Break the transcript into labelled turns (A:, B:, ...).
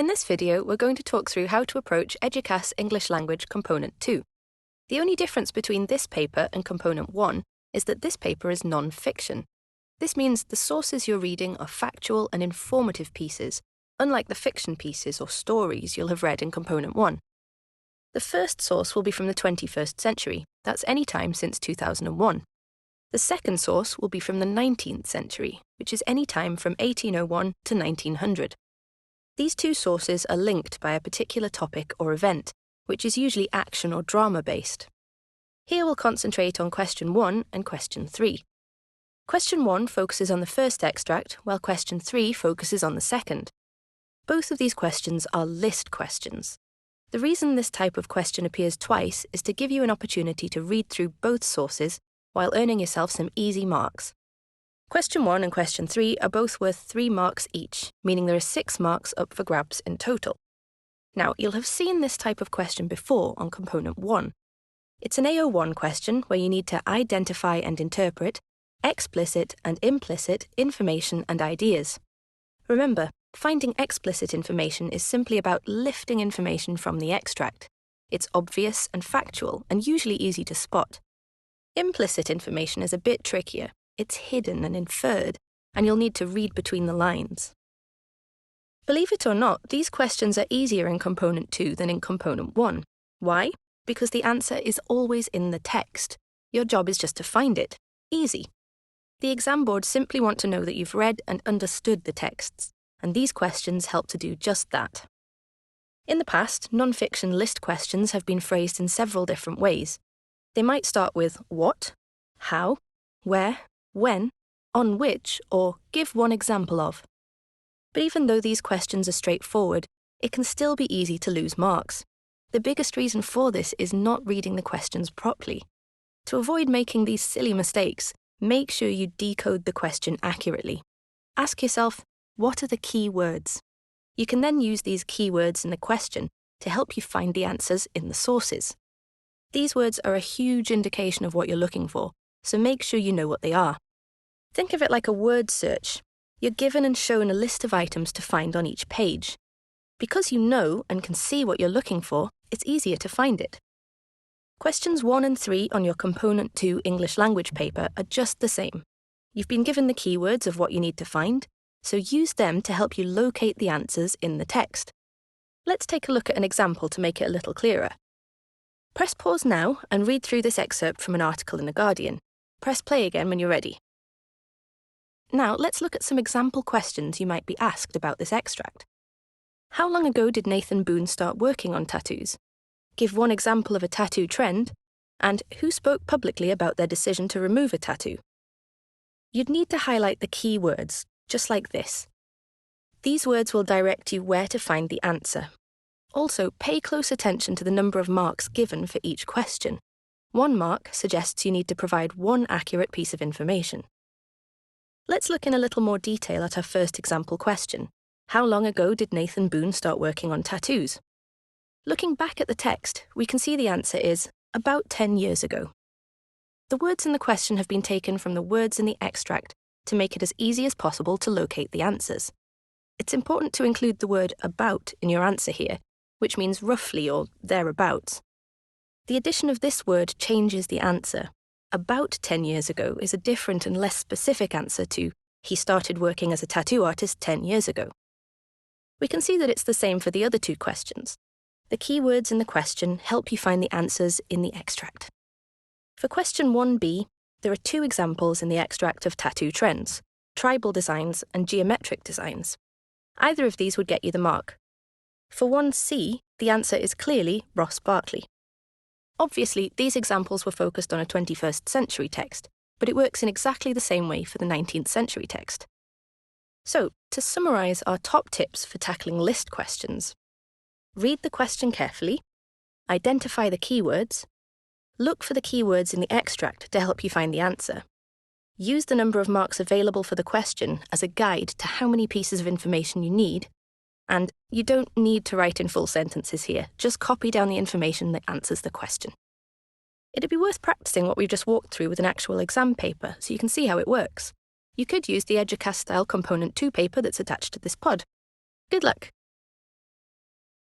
A: In this video, we're going to talk through how to approach Eduqas English Language Component 2. The only difference between this paper and Component 1 is that this paper is non-fiction. This means the sources you're reading are factual and informative pieces, unlike the fiction pieces or stories you'll have read in Component 1. The first source will be from the 21st century, that's any time since 2001. The second source will be from the 19th century, which is any time from 1801 to 1900. These two sources are linked by a particular topic or event, which is usually action or drama-based. Here we'll concentrate on Question 1 and Question 3. Question 1 focuses on the first extract, while Question 3 focuses on the second. Both of these questions are list questions. The reason this type of question appears twice is to give you an opportunity to read through both sources while earning yourself some easy marks. Question 1 and Question 3 are both worth 3 marks each, meaning there are 6 marks up for grabs in total. Now, you'll have seen this type of question before on Component 1. It's an AO1 question where you need to identify and interpret explicit and implicit information and ideas. Remember, finding explicit information is simply about lifting information from the extract. It's obvious and factual and usually easy to spot. Implicit information is a bit trickier. It's hidden and inferred, and you'll need to read between the lines. Believe it or not, these questions are easier in Component 2 than in Component 1. Why? Because the answer is always in the text. Your job is just to find it. Easy. The exam board simply want to know that you've read and understood the texts, and these questions help to do just that. In the past, non-fiction list questions have been phrased in several different ways. They might start with what, how, where, when, on which, or give one example of. But even though these questions are straightforward, it can still be easy to lose marks. The biggest reason for this is not reading the questions properly. To avoid making these silly mistakes, make sure you decode the question accurately. Ask yourself, what are the key words? You can then use these keywords in the question to help you find the answers in the sources. These words are a huge indication of what you're looking for, so make sure you know what they are. Think of it like a word search. You're given and shown a list of items to find on each page. Because you know and can see what you're looking for, it's easier to find it. Questions 1 and 3 on your Component 2 English language paper are just the same. You've been given the keywords of what you need to find, so use them to help you locate the answers in the text. Let's take a look at an example to make it a little clearer. Press pause now and read through this excerpt from an article in The Guardian. Press play again when you're ready. Now, let's look at some example questions you might be asked about this extract. How long ago did Nathan Boone start working on tattoos? Give one example of a tattoo trend, and who spoke publicly about their decision to remove a tattoo? You'd need to highlight the key words, just like this. These words will direct you where to find the answer. Also, pay close attention to the number of marks given for each question. 1 mark suggests you need to provide 1 accurate piece of information. Let's look in a little more detail at our first example question. How long ago did Nathan Boone start working on tattoos? Looking back at the text, we can see the answer is about 10 years ago. The words in the question have been taken from the words in the extract to make it as easy as possible to locate the answers. It's important to include the word about in your answer here, which means roughly or thereabouts. The addition of this word changes the answer. About 10 years ago is a different and less specific answer to he started working as a tattoo artist 10 years ago. We can see that it's the same for the other 2 questions. The keywords in the question help you find the answers in the extract. For question 1b, there are 2 examples in the extract of tattoo trends, tribal designs and geometric designs. Either of these would get you the mark. For 1c, the answer is clearly Ross Barkley. Obviously, these examples were focused on a 21st century text, but it works in exactly the same way for the 19th century text. So, to summarise our top tips for tackling list questions: read the question carefully, identify the keywords, look for the keywords in the extract to help you find the answer, use the number of marks available for the question as a guide to how many pieces of information you need, and you don't need to write in full sentences here, just copy down the information that answers the question. It'd be worth practicing what we've just walked through with an actual exam paper so you can see how it works. You could use the Eduqas style Component 2 paper that's attached to this pod. Good luck!